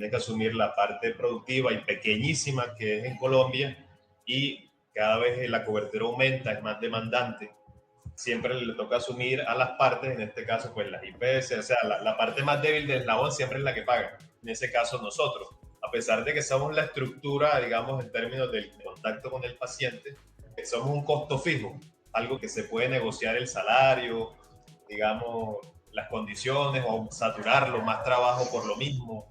tiene que asumir la parte productiva y pequeñísima que es en Colombia, y cada vez la cobertura aumenta, es más demandante. Siempre le toca asumir a las partes, en este caso pues las IPS, o sea, la parte más débil del eslabón siempre es la que paga, en ese caso nosotros, a pesar de que somos la estructura, digamos, en términos del contacto con el paciente, somos un costo fijo, algo que se puede negociar el salario, digamos, las condiciones o saturarlo, más trabajo por lo mismo.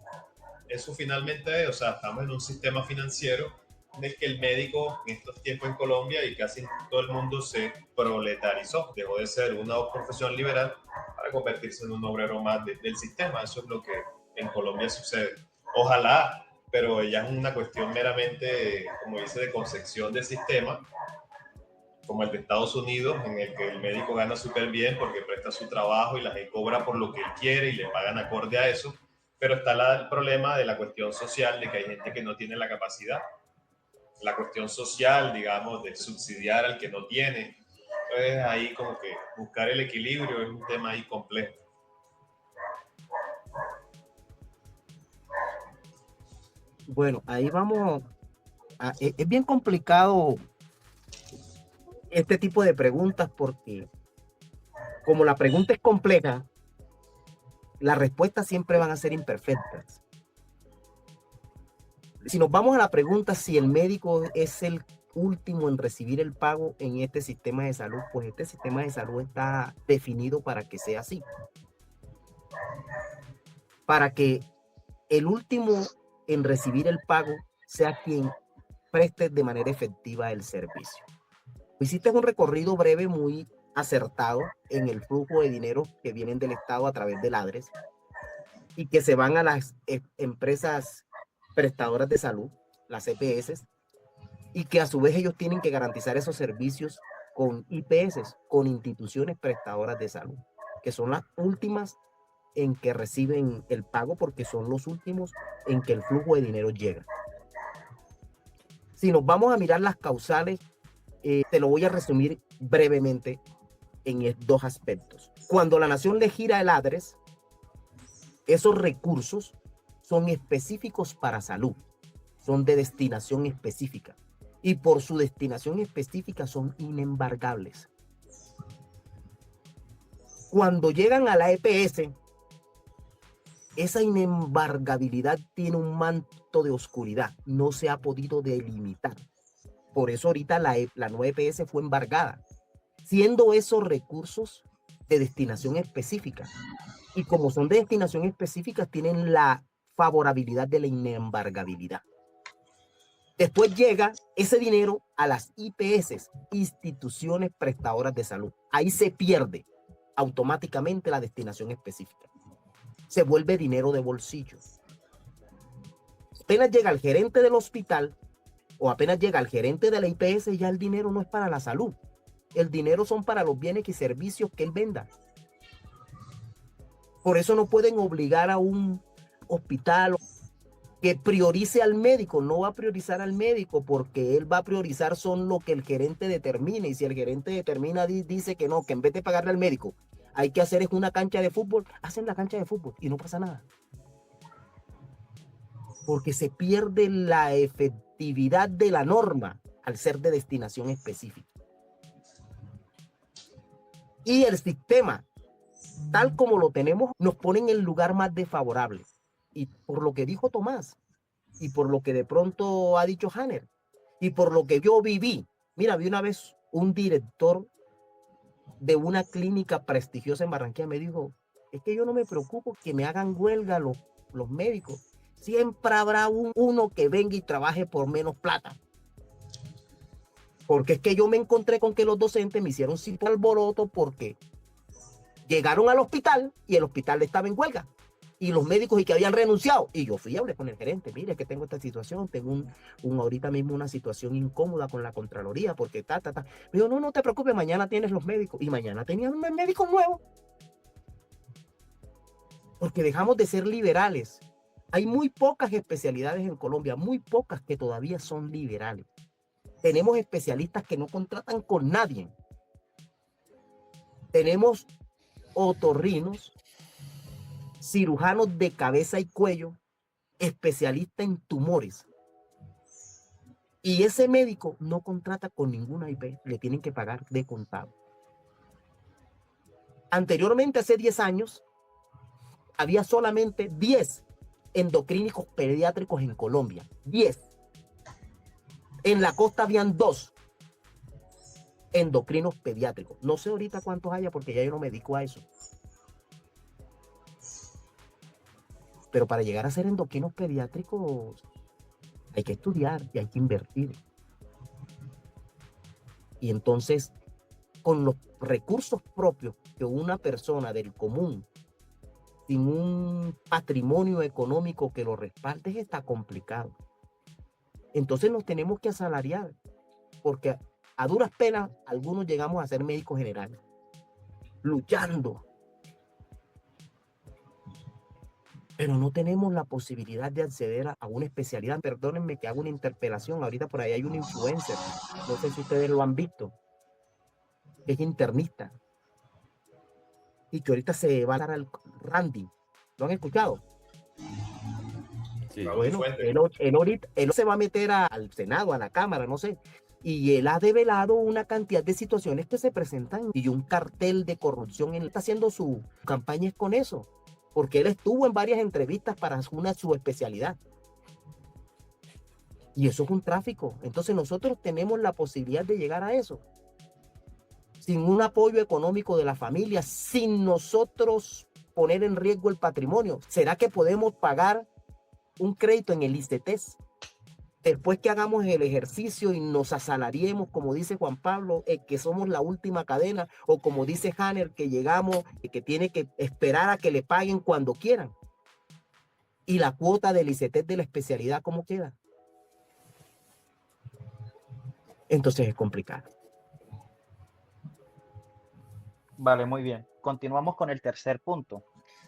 Eso finalmente, o sea, estamos en un sistema financiero en el que el médico en estos tiempos en Colombia y casi todo el mundo se proletarizó, dejó de ser una profesión liberal para convertirse en un obrero más del sistema. Eso es lo que en Colombia sucede. Ojalá, pero ya es una cuestión meramente, como dice, de concepción del sistema, como el de Estados Unidos, en el que el médico gana súper bien porque presta su trabajo y la gente cobra por lo que él quiere y le pagan acorde a eso, pero está el problema de la cuestión social, de que hay gente que no tiene la capacidad, la cuestión social, digamos, de subsidiar al que no tiene. Entonces ahí como que buscar el equilibrio es un tema ahí complejo. Bueno, ahí vamos. Es bien complicado este tipo de preguntas porque como la pregunta es compleja, las respuestas siempre van a ser imperfectas. Si nos vamos a la pregunta si el médico es el último en recibir el pago en este sistema de salud, pues este sistema de salud está definido para que sea así. Para que el último en recibir el pago sea quien preste de manera efectiva el servicio. Hiciste un recorrido breve muy acertado en el flujo de dinero que vienen del Estado a través del ADRES y que se van a las empresas prestadoras de salud, las EPS, y que a su vez ellos tienen que garantizar esos servicios con IPS, con instituciones prestadoras de salud, que son las últimas en que reciben el pago porque son los últimos en que el flujo de dinero llega. Si nos vamos a mirar las causales, te lo voy a resumir brevemente en dos aspectos. Cuando la nación le gira el ADRES, esos recursos son específicos para salud, son de destinación específica y por su destinación específica son inembargables. Cuando llegan a la EPS, esa inembargabilidad tiene un manto de oscuridad, no se ha podido delimitar. Por eso ahorita la nueva EPS fue embargada, siendo esos recursos de destinación específica. Y como son de destinación específica, tienen la favorabilidad de la inembargabilidad. Después llega ese dinero a las IPS, instituciones prestadoras de salud. Ahí se pierde automáticamente la destinación específica. Se vuelve dinero de bolsillo. Apenas llega el gerente del hospital o apenas llega el gerente de la IPS, ya el dinero no es para la salud. El dinero son para los bienes y servicios que él venda. Por eso no pueden obligar a un hospital que priorice al médico, no va a priorizar al médico porque él va a priorizar son lo que el gerente determine, y si el gerente determina, dice que no, que en vez de pagarle al médico hay que hacer es una cancha de fútbol, hacen la cancha de fútbol y no pasa nada. Porque se pierde la efectividad de la norma al ser de destinación específica. Y el sistema, tal como lo tenemos, nos pone en el lugar más desfavorable. Y por lo que dijo Tomás, y por lo que de pronto ha dicho Hanner, y por lo que yo viví. Mira, vi una vez un director de una clínica prestigiosa en Barranquilla, me dijo, es que yo no me preocupo que me hagan huelga los médicos. Siempre habrá uno que venga y trabaje por menos plata. Porque es que yo me encontré con que los docentes me hicieron cierto alboroto porque llegaron al hospital y el hospital estaba en huelga. Y los médicos y que habían renunciado. Y yo fui a hablar con el gerente, mire que tengo esta situación, tengo ahorita mismo una situación incómoda con la Contraloría porque Me dijo, no te preocupes, mañana tienes los médicos. Y mañana tenían médicos nuevos. Porque dejamos de ser liberales. Hay muy pocas especialidades en Colombia, muy pocas que todavía son liberales. Tenemos especialistas que no contratan con nadie. Tenemos otorrinos, cirujanos de cabeza y cuello especialista en tumores. Y ese médico no contrata con ninguna IP, le tienen que pagar de contado. Anteriormente, hace 10 años, había solamente 10 endocrínicos pediátricos en Colombia. 10. En la costa habían 2 endocrinos pediátricos. No sé ahorita cuántos haya porque ya yo no me dedico a eso. Pero para llegar a ser endocrinos pediátricos hay que estudiar y hay que invertir. Y entonces, con los recursos propios que una persona del común, sin un patrimonio económico que lo respalde, está complicado. Entonces nos tenemos que asalariar, porque a duras penas algunos llegamos a ser médicos generales, luchando. Pero no tenemos la posibilidad de acceder a una especialidad. Perdónenme que hago una interpelación. Ahorita por ahí hay un influencer, no sé si ustedes lo han visto, es internista y que ahorita se va a dar al Randy. ¿Lo han escuchado? Sí. Bueno, él se va a meter al Senado, a la Cámara, no sé. Y él ha develado una cantidad de situaciones que se presentan y un cartel de corrupción. Él está haciendo su campaña con eso, porque él estuvo en varias entrevistas para su especialidad. Y eso es un tráfico. Entonces nosotros tenemos la posibilidad de llegar a eso. Sin un apoyo económico de la familia, sin nosotros poner en riesgo el patrimonio. ¿Será que podemos pagar un crédito en el ICETEX? Después que hagamos el ejercicio y nos asalariemos, como dice Juan Pablo, que somos la última cadena, o como dice Hanner, que llegamos, que tiene que esperar a que le paguen cuando quieran. Y la cuota del ICETEX de la especialidad, ¿cómo queda? Entonces es complicado. Vale, muy bien. Continuamos con el tercer punto.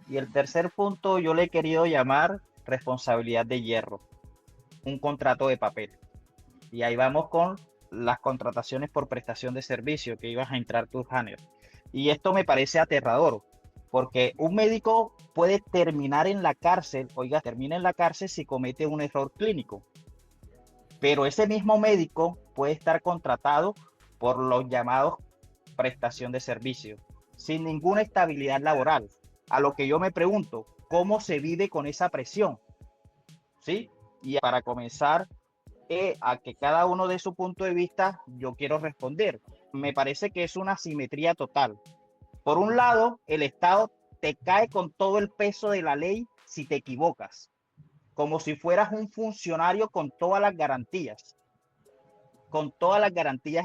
Y el tercer punto yo le he querido llamar responsabilidad de hierro, un contrato de papel. Y ahí vamos con las contrataciones por prestación de servicio que ibas a entrar tú, Hanner. Y esto me parece aterrador, porque un médico puede terminar en la cárcel, termina en la cárcel si comete un error clínico. Pero ese mismo médico puede estar contratado por los llamados prestación de servicio, sin ninguna estabilidad laboral. A lo que yo me pregunto, ¿cómo se vive con esa presión? ¿Sí? Y para comenzar, a que cada uno dé su punto de vista, yo quiero responder. Me parece que es una asimetría total. Por un lado, el Estado te cae con todo el peso de la ley si te equivocas, como si fueras un funcionario con todas las garantías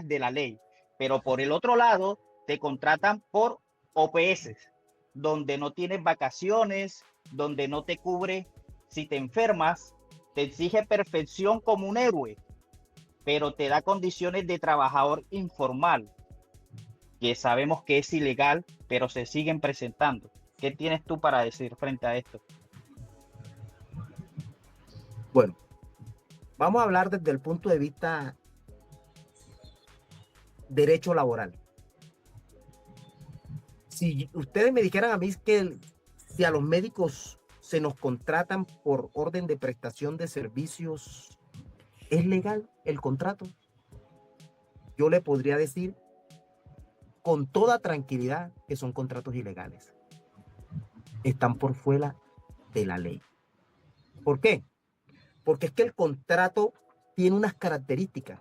de la ley. Pero por el otro lado, te contratan por OPS, donde no tienes vacaciones, donde no te cubre si te enfermas, te exige perfección como un héroe, pero te da condiciones de trabajador informal, que sabemos que es ilegal, pero se siguen presentando. ¿Qué tienes tú para decir frente a esto? Bueno, vamos a hablar desde el punto de vista derecho laboral. Si ustedes me dijeran a mí que si a los médicos se nos contratan por orden de prestación de servicios, ¿es legal el contrato? Yo le podría decir con toda tranquilidad que son contratos ilegales. Están por fuera de la ley. ¿Por qué? Porque es que el contrato tiene unas características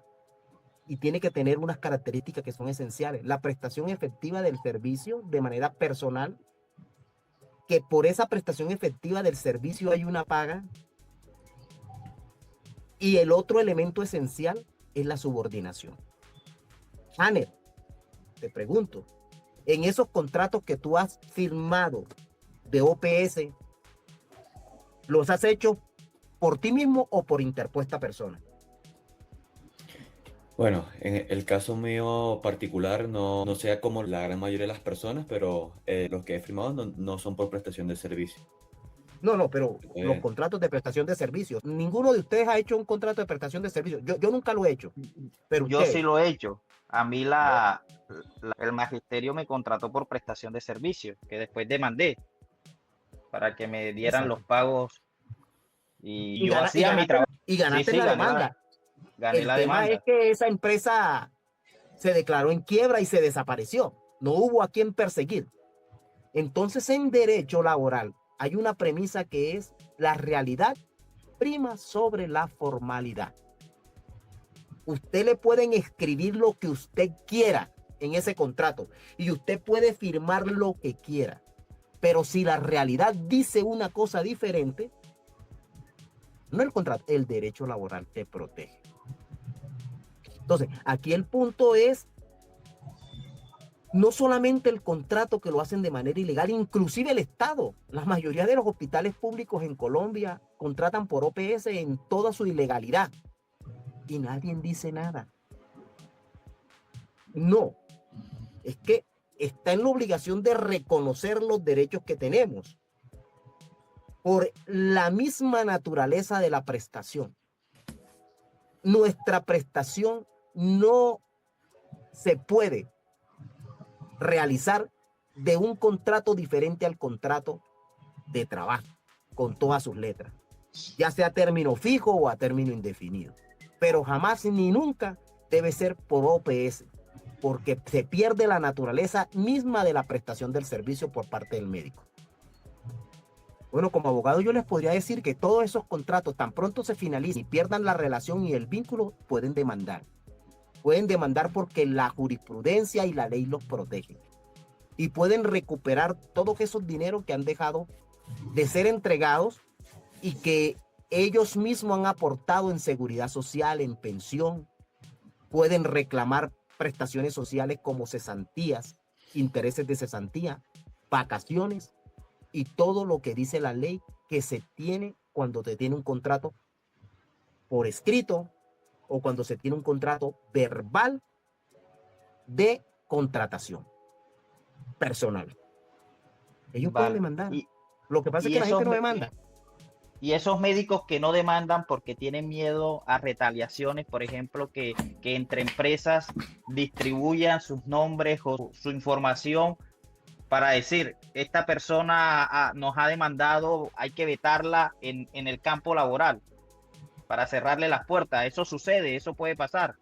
y tiene que tener unas características que son esenciales. La prestación efectiva del servicio de manera personal, que por esa prestación efectiva del servicio hay una paga. Y el otro elemento esencial es la subordinación. Hanner, te pregunto, en esos contratos que tú has firmado de OPS, ¿los has hecho por ti mismo o por interpuesta persona? Bueno, en el caso mío particular no sea como la gran mayoría de las personas, pero los que he firmado no son por prestación de servicio. No, pero los contratos de prestación de servicios, ninguno de ustedes ha hecho un contrato de prestación de servicios. Yo nunca lo he hecho, pero Yo ustedes. sí lo he hecho. A mí el magisterio me contrató por prestación de servicio, que después demandé para que me dieran Exacto. los pagos. Y Y yo hacía mi trabajo. y ganaste Sí, la gané demanda. gané El la tema demanda. es que esa empresa se declaró en quiebra y se desapareció. No hubo a quien perseguir. Entonces, en derecho laboral hay una premisa que es la realidad prima sobre la formalidad. Usted le pueden escribir lo que usted quiera en ese contrato y usted puede firmar lo que quiera. Pero si la realidad dice una cosa diferente, no el contrato, el derecho laboral te protege. Entonces, aquí el punto es no solamente el contrato que lo hacen de manera ilegal, inclusive el Estado. La mayoría de los hospitales públicos en Colombia contratan por OPS en toda su ilegalidad y nadie dice nada. No, es que está en la obligación de reconocer los derechos que tenemos por la misma naturaleza de la prestación. Nuestra prestación no se puede realizar de un contrato diferente al contrato de trabajo, con todas sus letras, ya sea a término fijo o a término indefinido. Pero jamás ni nunca debe ser por OPS, porque se pierde la naturaleza misma de la prestación del servicio por parte del médico. Bueno, como abogado yo les podría decir que todos esos contratos tan pronto se finalicen y pierdan la relación y el vínculo, pueden demandar. Pueden demandar porque la jurisprudencia y la ley los protegen. Y pueden recuperar todos esos dineros que han dejado de ser entregados y que ellos mismos han aportado en seguridad social, en pensión. Pueden reclamar prestaciones sociales como cesantías, intereses de cesantía, vacaciones y todo lo que dice la ley que se tiene cuando te tiene un contrato por escrito o cuando se tiene un contrato verbal de contratación personal. Ellos pueden demandar. Lo que pasa es que la gente no demanda. Y esos médicos que no demandan porque tienen miedo a retaliaciones, por ejemplo, que entre empresas distribuyan sus nombres o su información para decir, esta persona nos ha demandado, hay que vetarla en el campo laboral para cerrarle las puertas. Eso sucede, eso puede pasar.